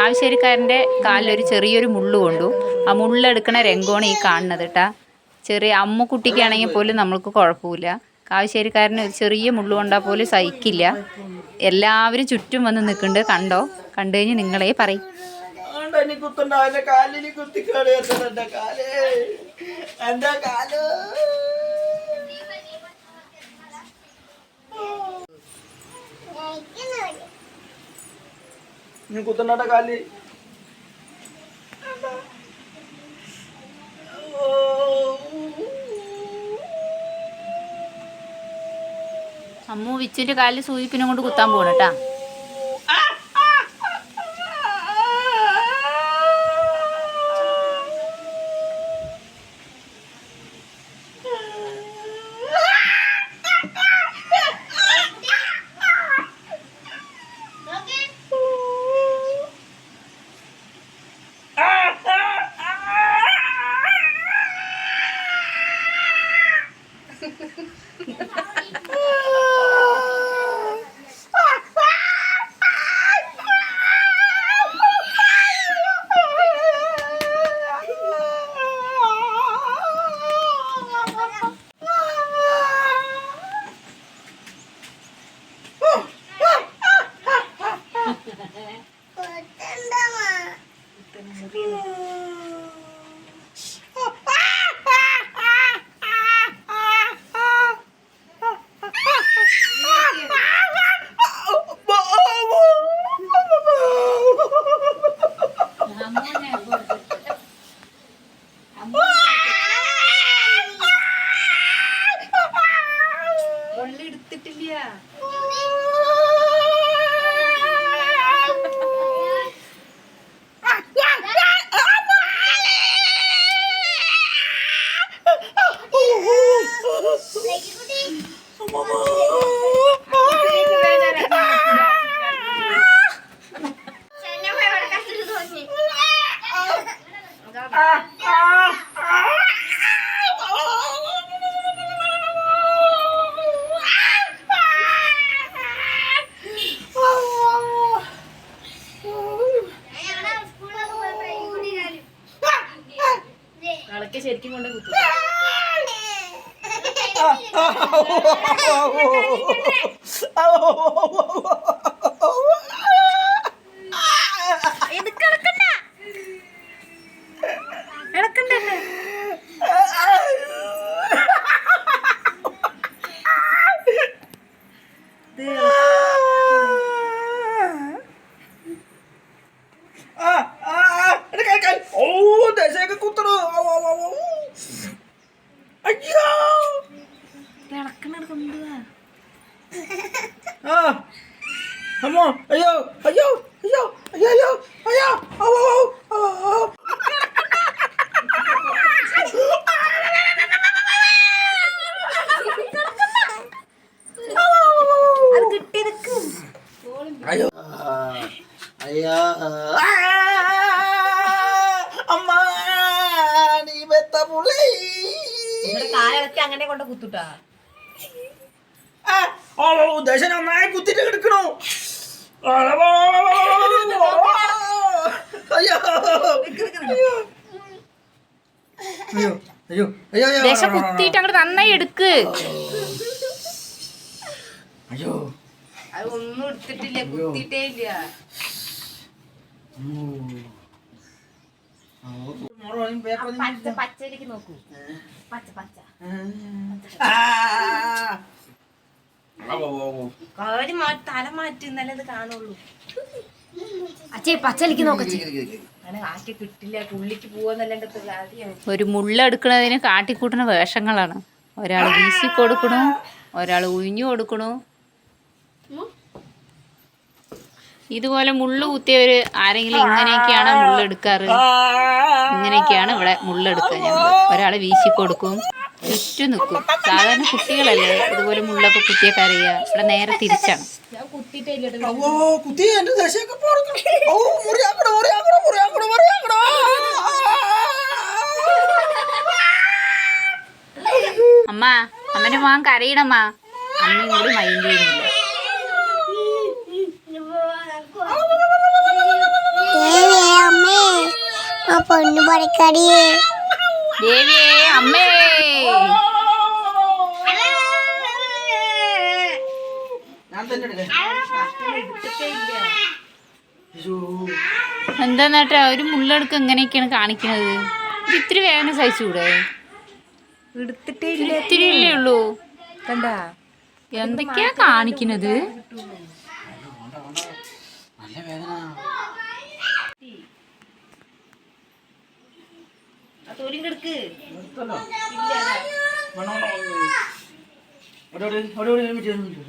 കാവശ്ശേരിക്കാരൻ്റെ കാലിലൊരു ചെറിയൊരു മുള്ളു കൊണ്ടു. ആ മുള്ളെടുക്കണ രംഗമാണ് ഈ കാണുന്നത് കേട്ടാ. ചെറിയ അമ്മുക്കുട്ടിക്കാണെങ്കിൽ പോലും നമ്മൾക്ക് കുഴപ്പമില്ല. കാവശ്ശേരിക്കാരന് ഒരു ചെറിയ മുള്ളു കൊണ്ടാൽ പോലും സഹിക്കില്ല. എല്ലാവരും ചുറ്റും വന്ന് നിൽക്കുന്നുണ്ട്. കണ്ടോ? കണ്ടു കഴിഞ്ഞ് നിങ്ങളെ പറയും. കുത്തണ്ടാ കാല് അമ്മു വിച്ചുവിൻ്റെ കാലിൽ സൂചിപ്പിനെ കൊണ്ട് കുത്താൻ പോകണം കേട്ടാ. ശരിക്കും കൊണ്ട് കുത്തും. അമ്മോ അയ്യോ അയ്യോ അയ്യോ അയ്യോ അയ്യോ അയ്യോ അയ്യോ അമ്മ നീ വെത്ത പുള്ളി കാലൊക്കെ അങ്ങനെ കൊണ്ട് കുത്തുട്ടാ. ദശ നന്നായി കുത്തിട്ട് കിടക്കണോ. ദശ കുത്തിയിട്ട് അങ്ങോട്ട് നന്നായി എടുക്ക്. അയ്യോ അത് ഒന്നും എടുത്തിട്ടില്ല, കുത്തിയിട്ടേ ഇല്ല. പച്ചയിലേക്ക് നോക്കൂ. പച്ച പച്ച തല മാറ്റി നല്ലത് കാണുള്ളൂ. അച്ഛേ പച്ചലിക്ക് നോക്കച്ചേ. അങ്ങനെ ആക്കി കിട്ടില്ല, പുള്ളിക്ക് പോവാന്നല്ലാണ്ട്. ഒരു മുള്ളെടുക്കണതിന് കാട്ടിക്കൂട്ടുന്ന വേഷങ്ങളാണ്. ഒരാൾ വീശി കൊടുക്കണു, ഒരാൾ ഉഴിഞ്ഞു കൊടുക്കണു. ഇതുപോലെ മുള്ളു കുത്തിയവർ ആരെങ്കിലും ഇങ്ങനെയൊക്കെയാണ് മുള്ളെടുക്കാറ്. ഇങ്ങനെയൊക്കെയാണ് ഇവിടെ മുള്ളെടുക്കുക. ഞങ്ങൾ ഒരാൾ വീശി കൊടുക്കും, ചുറ്റും നിൽക്കും. സാധാരണ കുട്ടികളല്ലേ ഇതുപോലെ മുള്ളൊക്കെ കുത്തിയ കരയുക. ഇവിടെ നേരെ തിരിച്ചാണ്. അമ്മ, അമ്മന്റെ മോൻ കരയണമ്മ. അമ്മയും കൂടി മൈൻഡ് ചെയ്യുന്നില്ല. പൊന്നു പറിക്കടിയേ ദേവിയേ അമ്മേ ഞാൻ തന്നെ എടുക്കാം. അയ്യോ. എന്താ നേട്ടാ ഒരു മുള്ളെടുക്ക് എങ്ങനെയൊക്കെയാണ് കാണിക്കണത്? ഇത് ഇത്തിരി വേദന സഹിച്ചുകൂടെ? എടുത്തിട്ടേ ഇത്തിരി ഇല്ലേ ഉള്ളൂ. കണ്ടാ എന്തൊക്കെയാ കാണിക്കണത്? നല്ല വേദന. തൊലിയും കിടക്ക് നിർത്തല്ലോ. വേണ്ട, വേണ്ട, വേണ്ട. അവിടെ, അവിടെ, അവിടെ, അവിടെ, അവിടെ, അവിടെ, അവിടെ.